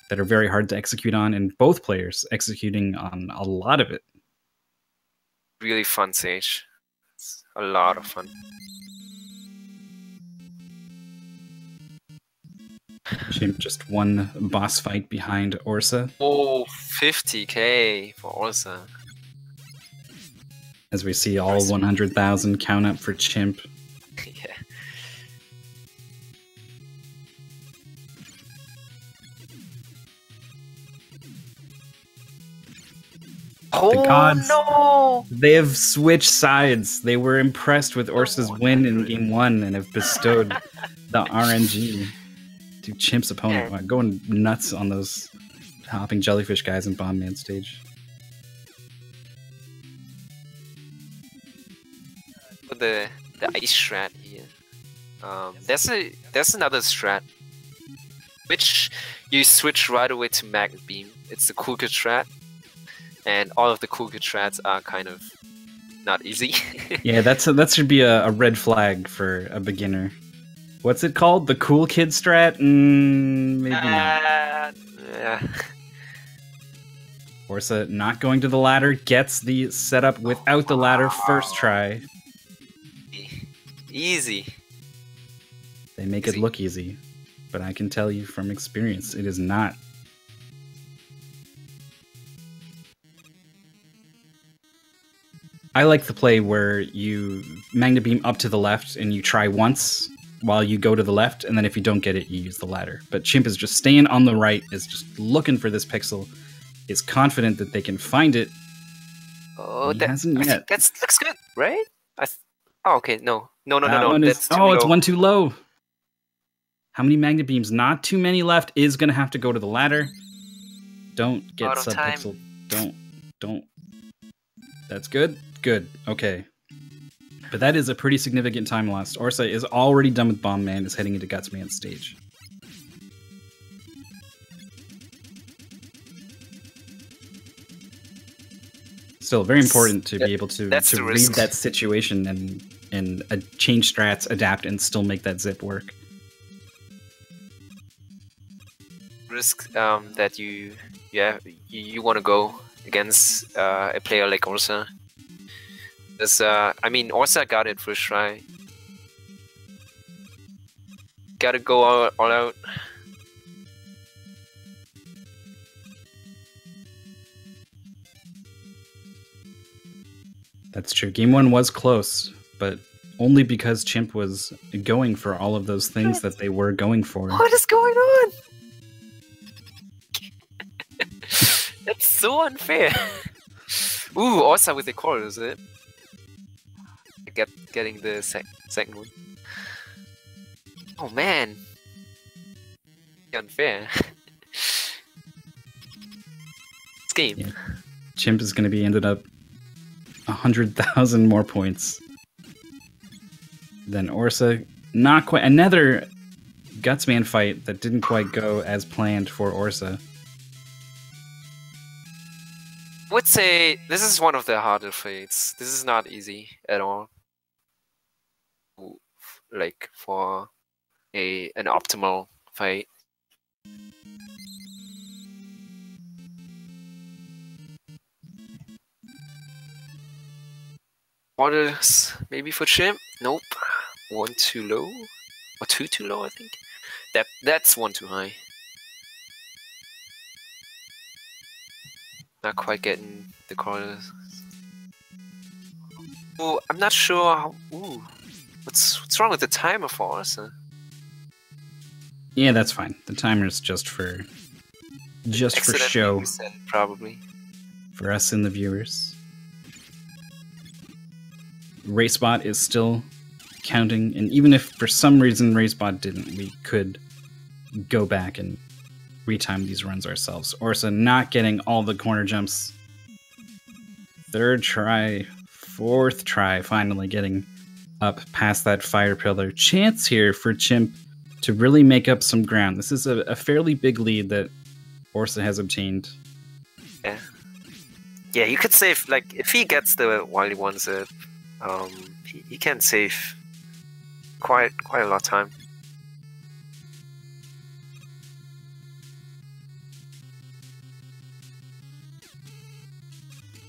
that are very hard to execute on, and both players executing on a lot of it. Really fun stage. It's a lot of fun. Chimp just one boss fight behind Orrsa. Oh, 50k for Orrsa. As we see all 100,000 count up for Chimp. Yeah. The gods, no! They have switched sides. They were impressed with Orsa's win in game 1 and have bestowed the RNG to Chimp's opponent. Wow, going nuts on those hopping jellyfish guys in Bomb Man stage. For the the ice strat here. There's another strat, which you switch right away to magnet beam. It's the cool kid strat, and all of the cool kid strats are kind of not easy. Yeah, that should be a red flag for a beginner. What's it called? The cool kid strat? Maybe not. Yeah. Orrsa not going to the ladder, gets the setup without the ladder first try. Easy. They make it look easy, but I can tell you from experience, it is not. I like the play where you magnet beam up to the left and you try once while you go to the left, and then if you don't get it, you use the ladder. But Chimp is just staying on the right, is just looking for this pixel, is confident that they can find it. Oh, that hasn't yet. That looks good, right? Oh, okay, no. That's too low. It's one too low. How many magnet beams? Not too many left. Is going to have to go to the ladder. Don't get sub-pixel. Don't. That's good. Good. Okay. But that is a pretty significant time lost. Orrsa is already done with Bomb Man, is heading into Gutsman's stage. Still very important to be able to read that situation and change strats, adapt, and still make that zip work. Risk that you want to go against a player like Orrsa. Because, I mean, Orrsa got it first try. Gotta go all out. That's true. Game 1 was close, but only because Chimp was going for all of those things that they were going for. What is going on? That's so unfair. Ooh, Orrsa with the core, is it? Getting the second one. Oh man, unfair. This game. Yeah. Chimp is going to be ended up 100,000 more points than Orrsa. Not quite. Another Gutsman fight that didn't quite go as planned for Orrsa. I would say this is one of the harder fights. This is not easy at all. Like for an optimal fight. Orders maybe for Chimp? Nope. One too low. Or two too low, I think. That's one too high. Not quite getting the corners. Oh, I'm not sure how. Ooh. What's wrong with the timer for us? Yeah, that's fine. The timer's just for show. Reset, probably. For us and the viewers. RaceBot is still counting, and even if for some reason RaceBot didn't, we could go back and retime these runs ourselves. Orrsa not getting all the corner jumps. Third try, fourth try, finally getting up past that fire pillar. Chance here for Chimp to really make up some ground. This is a fairly big lead that Orrsa has obtained. Yeah. Yeah, you could save, like, if he gets the Wily One zip, he can save quite a lot of time.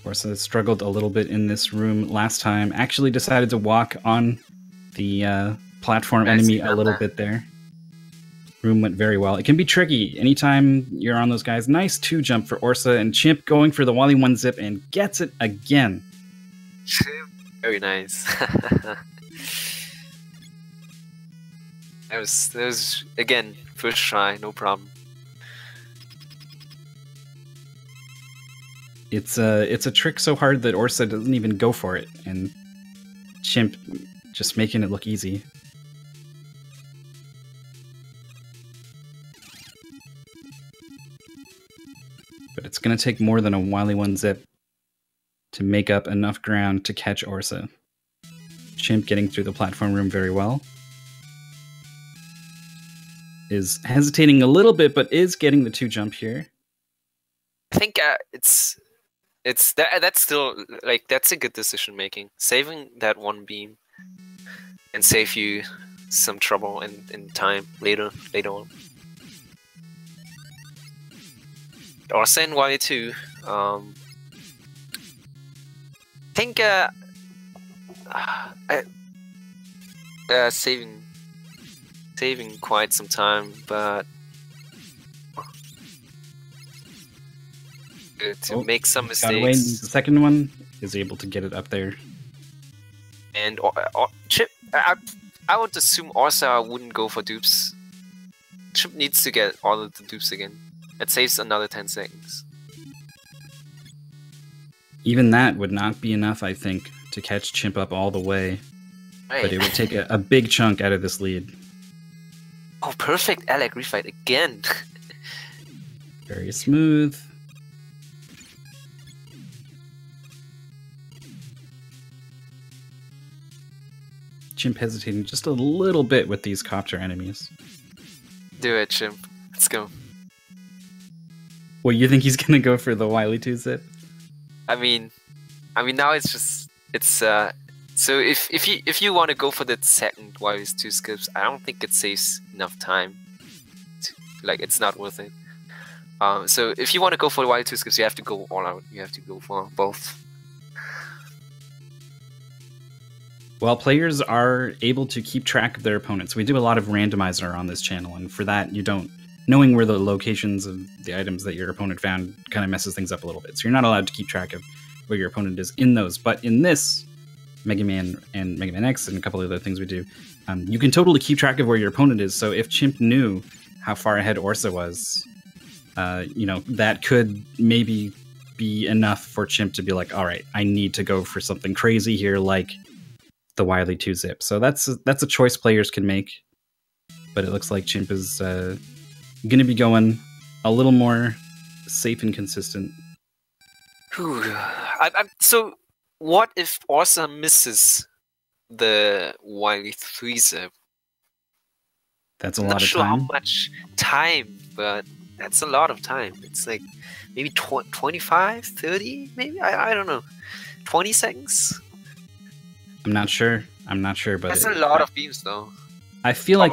Orrsa struggled a little bit in this room last time. Actually decided to walk on the platform enemy a little bit there. Room went very well. It can be tricky anytime you're on those guys. Nice 2-jump for Orrsa, and Chimp going for the Wally 1 zip and gets it again. Very nice. That was again first try, no problem. It's a trick so hard that Orrsa doesn't even go for it, and Chimp just making it look easy. But it's going to take more than a Wily 1 zip to make up enough ground to catch Orrsa. Chimp getting through the platform room very well. Is hesitating a little bit, but is getting the 2 jump here. I think that's still like that's a good decision making. Saving that 1 beam and save you some trouble in time later on. Orrsa and Y2. I think saving quite some time, but to make some mistakes. The second one is able to get it up there. And Chip, I would assume Orrsa wouldn't go for dupes. Chip needs to get all of the dupes again. It saves another 10 seconds. Even that would not be enough, I think, to catch Chimp up all the way. Right. But it would take a big chunk out of this lead. Oh, perfect Alec refight again. Very smooth. Chimp hesitating just a little bit with these copter enemies. Do it, Chimp. Let's go. Well, you think he's gonna go for the Wily 2 zip? I mean now it's so if you want to go for the second Wily 2 skips, I don't think it saves enough time. Like, it's not worth it. So if you want to go for the Wily 2 skips, you have to go all out. You have to go for both. Well, players are able to keep track of their opponents. We do a lot of randomizer on this channel, and for that, knowing where the locations of the items that your opponent found kind of messes things up a little bit. So you're not allowed to keep track of where your opponent is in those. But in this, Mega Man and Mega Man X and a couple of other things we do, you can totally keep track of where your opponent is. So if Chimp knew how far ahead Orrsa was, that could maybe be enough for Chimp to be like, all right, I need to go for something crazy here, like the Wily 2 zip. So that's a choice players can make. But it looks like Chimp is going to be going a little more safe and consistent. So what if Orrsa misses the Wily 3 zip? That's a lot of time. I'm not sure how much time, but that's a lot of time. It's like maybe 25, 30, maybe? I don't know. 20 seconds? I'm not sure, but that's a lot of beams, though. I feel like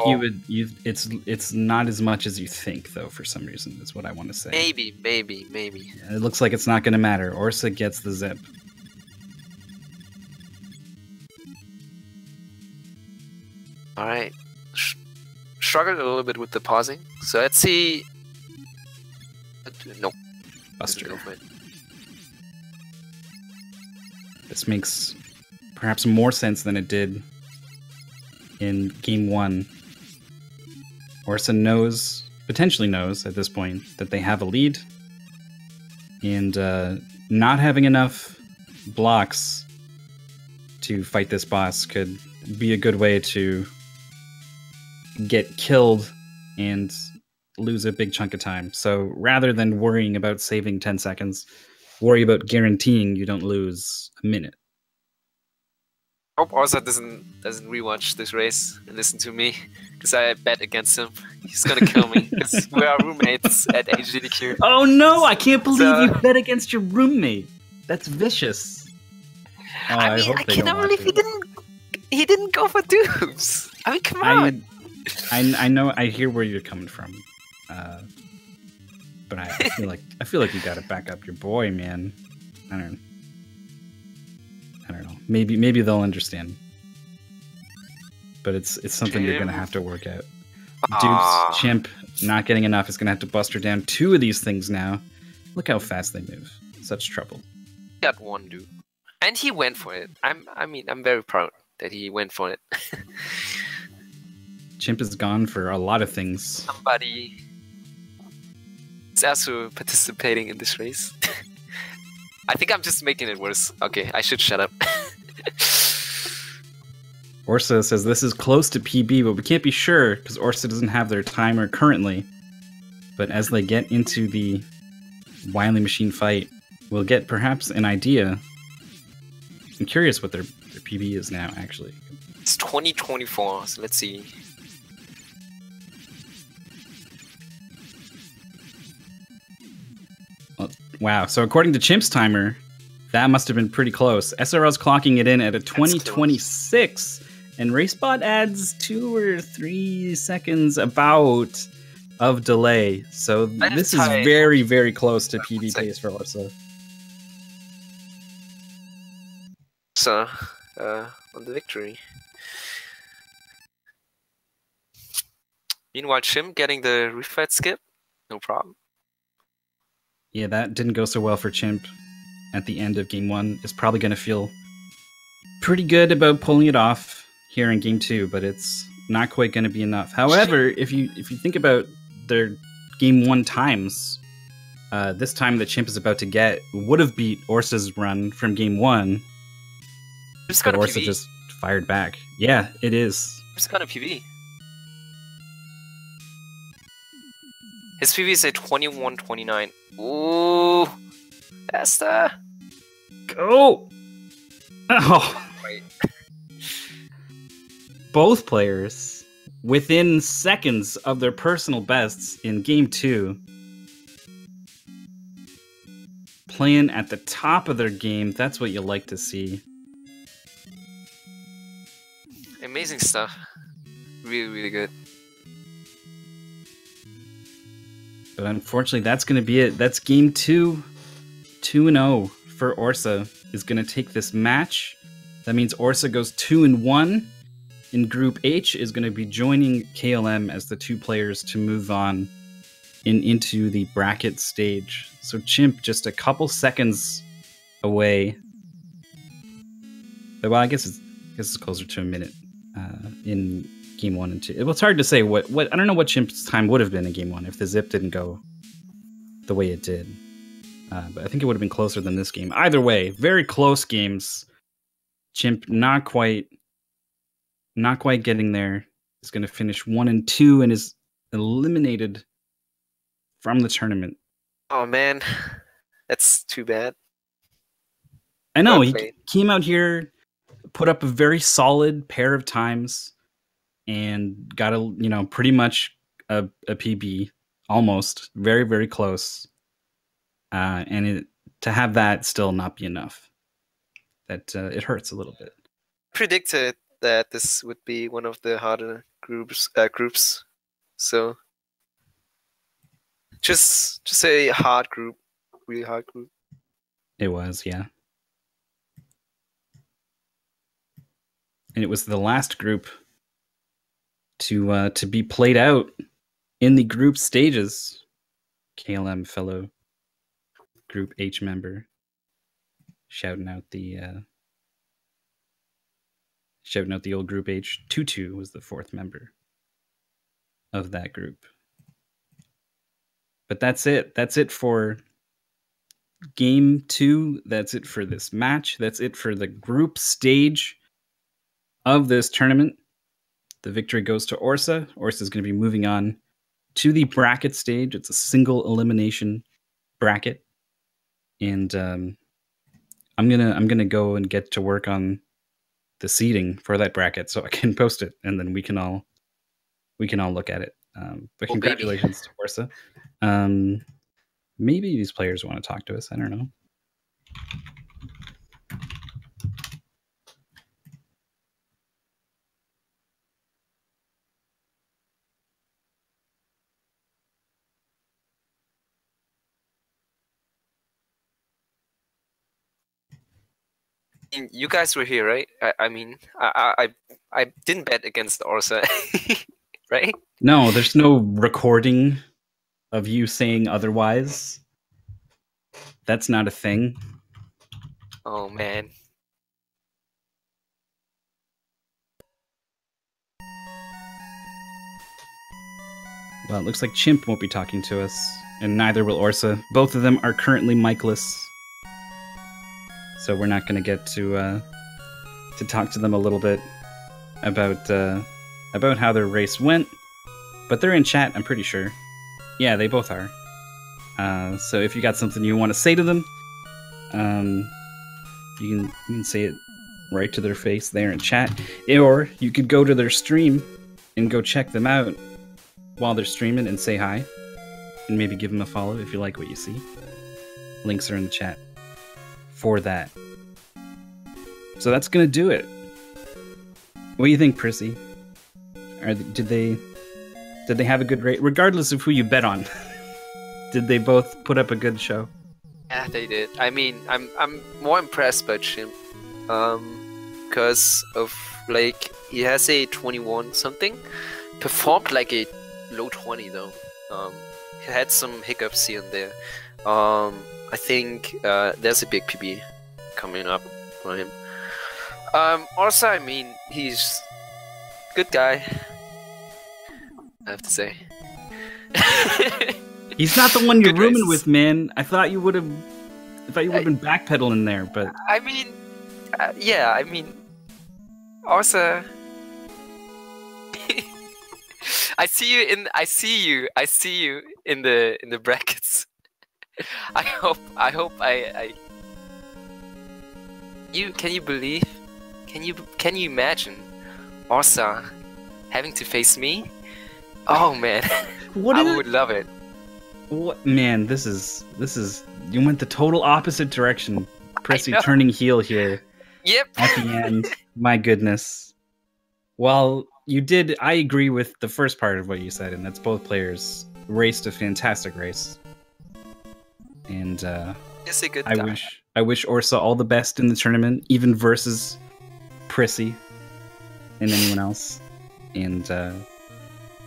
it's not as much as you think, though, for some reason, is what I want to say. Maybe. It looks like it's not going to matter. Orrsa gets the zip. Alright. Struggled a little bit with the pausing. So let's see. Nope. Buster. This makes perhaps more sense than it did in Game 1. Orrsa potentially knows at this point that they have a lead, and not having enough blocks to fight this boss could be a good way to get killed and lose a big chunk of time. So rather than worrying about saving 10 seconds, worry about guaranteeing you don't lose a minute. I hope Orrsa doesn't rewatch this race and listen to me, because I bet against him. He's gonna kill me, because we are roommates at HGDQ. Oh no, I can't believe you bet against your roommate. That's vicious. Oh, I cannot believe he didn't go for dupes. I mean, come on. I know, I hear where you're coming from, but I feel like you gotta back up your boy, man. I don't know. Maybe they'll understand, but it's something you're gonna have to work out. Dupes, Chimp, not getting enough is gonna have to buster down 2 of these things now. Look how fast they move. Such trouble. Got 1 dupe, and he went for it. I'm very proud that he went for it. Chimp is gone for a lot of things. Somebody is also participating in this race. I think I'm just making it worse. Okay, I should shut up. Orrsa says this is close to PB, but we can't be sure because Orrsa doesn't have their timer currently. But as they get into the Wily Machine fight, we'll get perhaps an idea. I'm curious what their their PB is now, actually. It's 2024, so let's see. Well, wow, so according to Chimp's timer, that must have been pretty close. SRL's clocking it in at a 2026, and RaceBot adds 2 or 3 seconds about of delay. So this is very, very close to PB pace for Orrsa. So, on the victory. Meanwhile, Chimp getting the refight skip, no problem. Yeah, that didn't go so well for Chimp at the end of Game 1. Is probably going to feel pretty good about pulling it off here in Game 2, but it's not quite going to be enough. However, if you think about their Game 1 times, this time that Chimp is about to get would have beat Orrsa's run from Game 1. But Orrsa just fired back. Yeah, it is. It's got a PB. His PB is a 21-29. Ooh, Esther. Go! Oh. Wait. Both players within seconds of their personal bests in Game 2. Playing at the top of their game. That's what you like to see. Amazing stuff. Really, really good. But unfortunately, that's going to be it. That's Game 2. 2-0 for Orrsa is going to take this match. That means Orrsa goes 2-1. In Group H is going to be joining KLM as the 2 players to move on into the bracket stage. So Chimp just a couple seconds away. Well, I guess it's closer to a minute in Game 1 and 2. Well, it's hard to say what I don't know what Chimp's time would have been in Game 1 if the zip didn't go the way it did. But I think it would have been closer than this game. Either way, very close games. Chimp not quite getting there. Is going to finish 1-2 and is eliminated from the tournament. Oh man, that's too bad. I know, he came out here, put up a very solid pair of times, and got pretty much a PB, almost very, very close. And to have that still not be enough, that it hurts a little bit. Predicted that this would be one of the harder groups. So just a hard group, really hard group. It was, yeah. And it was the last group to be played out in the group stages. KLM fellow Group H member shouting out the old Group H. Tutu was the 4th member of that group. But that's it. That's it for Game 2. That's it for this match. That's it for the group stage of this tournament. The victory goes to Orrsa. Orrsa is going to be moving on to the bracket stage. It's a single elimination bracket. And I'm gonna go and get to work on the seeding for that bracket so I can post it, and then we can all look at it. But congratulations to Orrsa. Maybe these players want to talk to us. I don't know. You guys were here, right? I mean, I didn't bet against Orrsa, right? No, there's no recording of you saying otherwise. That's not a thing. Oh man. Well, it looks like Chimp won't be talking to us, and neither will Orrsa. Both of them are currently micless. So we're not going to get to talk to them a little bit about how their race went, but they're in chat, I'm pretty sure. Yeah, they both are. So if you got something you want to say to them, you can say it right to their face there in chat. Or you could go to their stream and go check them out while they're streaming and say hi. And maybe give them a follow if you like what you see. Links are in the chat for that. So that's gonna do it. What do you think, Prissy? Did they have a good rate, regardless of who you bet on? Did they both put up a good show? Yeah, they did. I mean, I'm more impressed by Chimp, because of like he has a 21 something, performed like a low 20 though. He had some hiccups here and there. I think there's a big PB coming up for him. Also, I mean, he's good guy, I have to say. He's not the one you're Good rooming race. with, man. I thought you would have been backpedaling there, but I mean, yeah, I mean, also, I see you in the brackets. I hope can you believe? Can you imagine Orrsa having to face me? Oh man, I would love it. What, man, this is you went the total opposite direction. Prissy turning heel here. Yep. At the end. My goodness. Well, you did. I agree with the first part of what you said, and that's both players raced a fantastic race. And it's a good I wish Orrsa all the best in the tournament, even versus Prissy and anyone else. And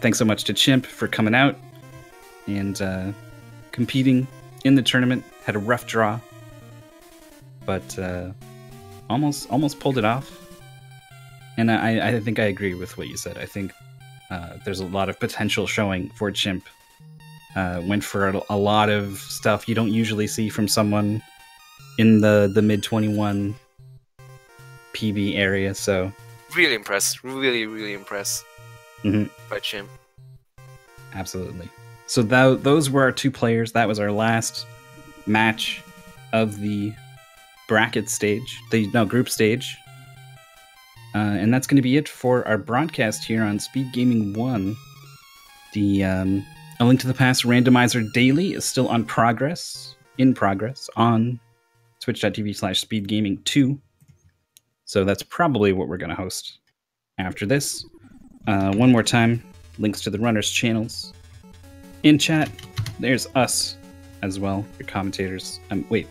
thanks so much to Chimp for coming out and competing in the tournament. Had a rough draw, but almost pulled it off. And I think I agree with what you said. I think there's a lot of potential showing for Chimp. Went for a lot of stuff you don't usually see from someone in the mid 21 PB area. So really impressed, really impressed by Chimp. Absolutely. So those were our two players. That was our last match of the bracket stage, group stage. And that's going to be it for our broadcast here on Speed Gaming 1. The A Link to the Past Randomizer Daily is still in progress on twitch.tv/speedgaming2. So that's probably what we're going to host after this. One more time, links to the runners' channels in chat. There's us as well, your commentators. Wait,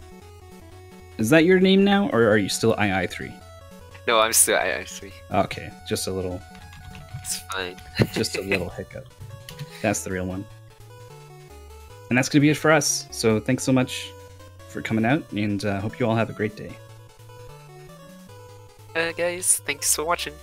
is that your name now, or are you still II3? No, I'm still II3. Okay, just a little. It's fine. Just a little hiccup. That's the real one. And that's going to be it for us. So thanks so much for coming out, and hope you all have a great day. Guys, thanks for watching.